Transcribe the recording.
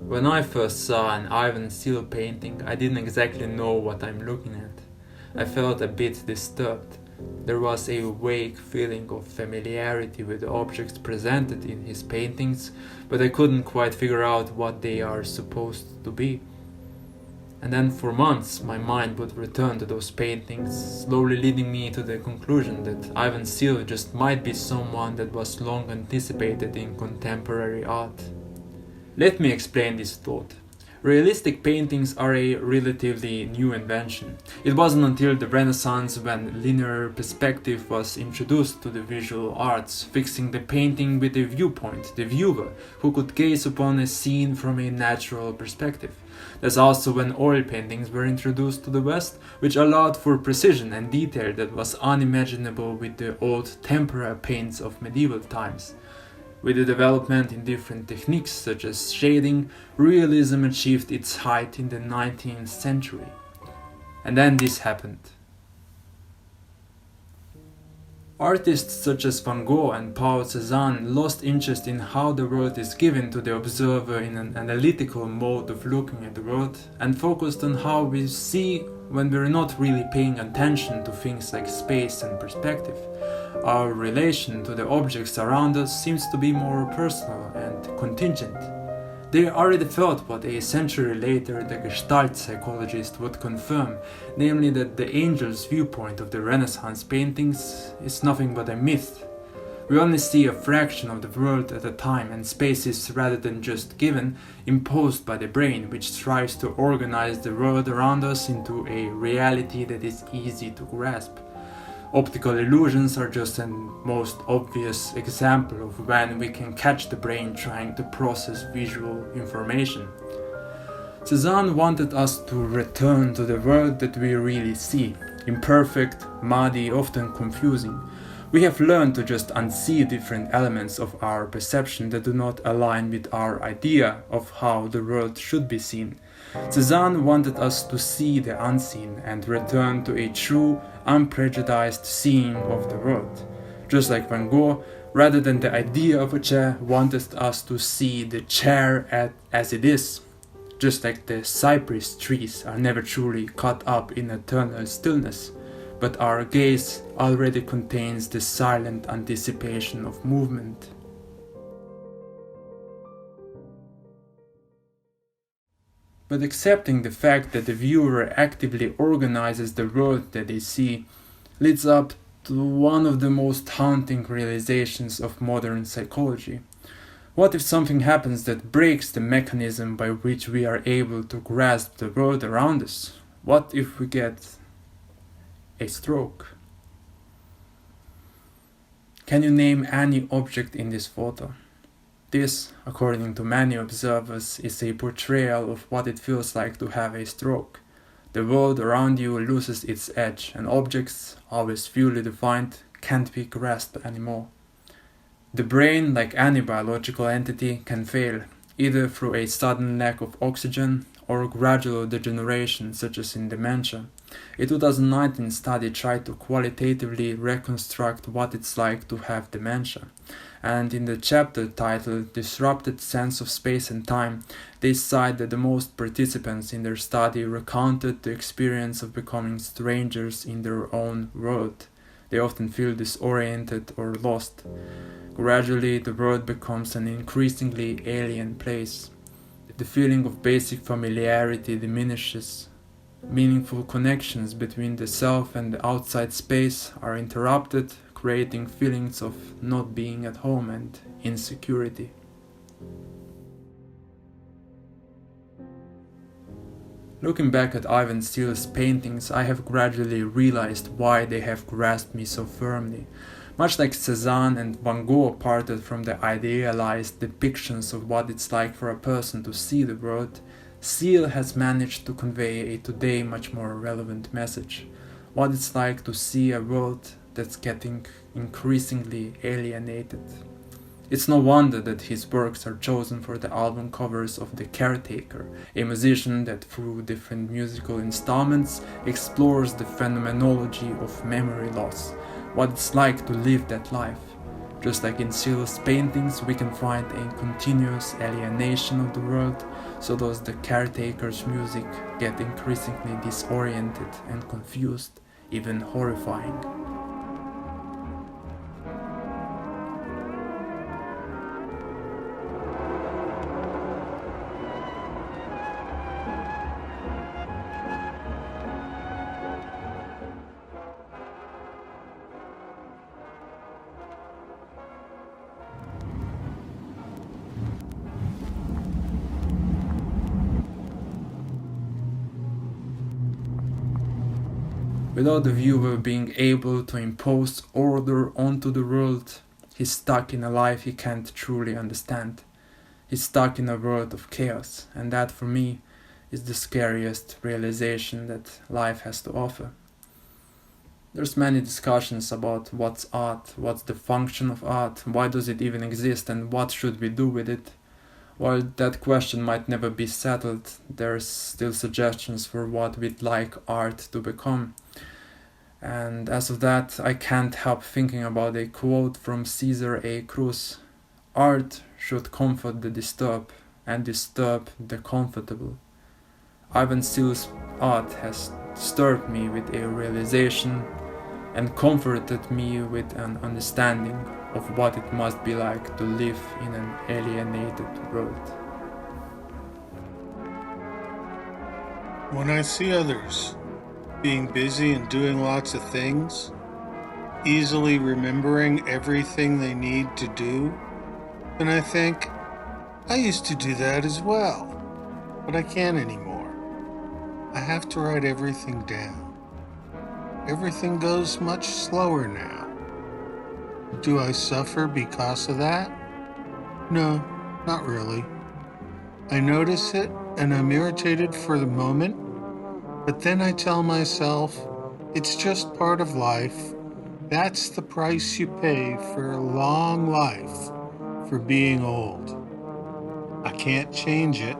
When I first saw an Ivan Seal painting, I didn't exactly know what I'm looking at. I felt a bit disturbed. There was a vague feeling of familiarity with the objects presented in his paintings, but I couldn't quite figure out what they are supposed to be. And then for months my mind would return to those paintings, slowly leading me to the conclusion that Ivan Seal just might be someone that was long anticipated in contemporary art. Let me explain this thought. Realistic paintings are a relatively new invention. It wasn't until the Renaissance when linear perspective was introduced to the visual arts, fixing the painting with a viewpoint, the viewer, who could gaze upon a scene from a natural perspective. That's also when oil paintings were introduced to the West, which allowed for precision and detail that was unimaginable with the old tempera paints of medieval times. With the development in different techniques such as shading, realism achieved its height in the 19th century. And then this happened. Artists such as Van Gogh and Paul Cezanne lost interest in how the world is given to the observer in an analytical mode of looking at the world, and focused on how we see when we're not really paying attention to things like space and perspective. Our relation to the objects around us seems to be more personal and contingent. They already felt what a century later the Gestalt psychologist would confirm, namely that the angel's viewpoint of the Renaissance paintings is nothing but a myth. We only see a fraction of the world at a time, and spaces rather than just given, imposed by the brain, which tries to organize the world around us into a reality that is easy to grasp. Optical illusions are just a most obvious example of when we can catch the brain trying to process visual information. Cezanne wanted us to return to the world that we really see, imperfect, muddy, often confusing. We have learned to just unsee different elements of our perception that do not align with our idea of how the world should be seen. Cezanne wanted us to see the unseen and return to a true, unprejudiced seeing of the world. Just like Van Gogh, rather than the idea of a chair, wanted us to see the chair as it is. Just like the cypress trees are never truly caught up in eternal stillness, but our gaze already contains the silent anticipation of movement. But accepting the fact that the viewer actively organizes the world that they see leads up to one of the most haunting realizations of modern psychology. What if something happens that breaks the mechanism by which we are able to grasp the world around us? What if we get a stroke? Can you name any object in this photo? This, according to many observers, is a portrayal of what it feels like to have a stroke. The world around you loses its edge, and objects, always fully defined, can't be grasped anymore. The brain, like any biological entity, can fail, either through a sudden lack of oxygen or gradual degeneration, such as in dementia. A 2019 study tried to qualitatively reconstruct what it's like to have dementia, and in the chapter titled Disrupted Sense of Space and Time, they cite that the most participants in their study recounted the experience of becoming strangers in their own world. They often feel disoriented or lost. Gradually, the world becomes an increasingly alien place. The feeling of basic familiarity diminishes. Meaningful connections between the self and the outside space are interrupted, creating feelings of not being at home and insecurity. Looking back at Ivan Steele's paintings, I have gradually realized why they have grasped me so firmly. Much like Cezanne and Van Gogh parted from the idealized depictions of what it's like for a person to see the world, Steele has managed to convey a today much more relevant message. What it's like to see a world that's getting increasingly alienated. It's no wonder that his works are chosen for the album covers of the Caretaker, a musician that through different musical installments explores the phenomenology of memory loss, what it's like to live that life. Just like in Sill's paintings, we can find a continuous alienation of the world, so does the Caretaker's music get increasingly disoriented and confused, even horrifying. Without the viewer being able to impose order onto the world, he's stuck in a life he can't truly understand. He's stuck in a world of chaos, and that for me is the scariest realization that life has to offer. There's many discussions about what's art, what's the function of art, why does it even exist, and what should we do with it. While that question might never be settled, there's still suggestions for what we'd like art to become. And as of that, I can't help thinking about a quote from Cesar A. Cruz. Art should comfort the disturbed and disturb the comfortable. Ivan Sill's art has disturbed me with a realization and comforted me with an understanding of what it must be like to live in an alienated world. When I see others being busy and doing lots of things, easily remembering everything they need to do, then I think, I used to do that as well, but I can't anymore. I have to write everything down. Everything goes much slower now. Do I suffer because of that? No, not really. I notice it and I'm irritated for the moment, but then I tell myself, it's just part of life. That's the price you pay for a long life, for being old. I can't change it,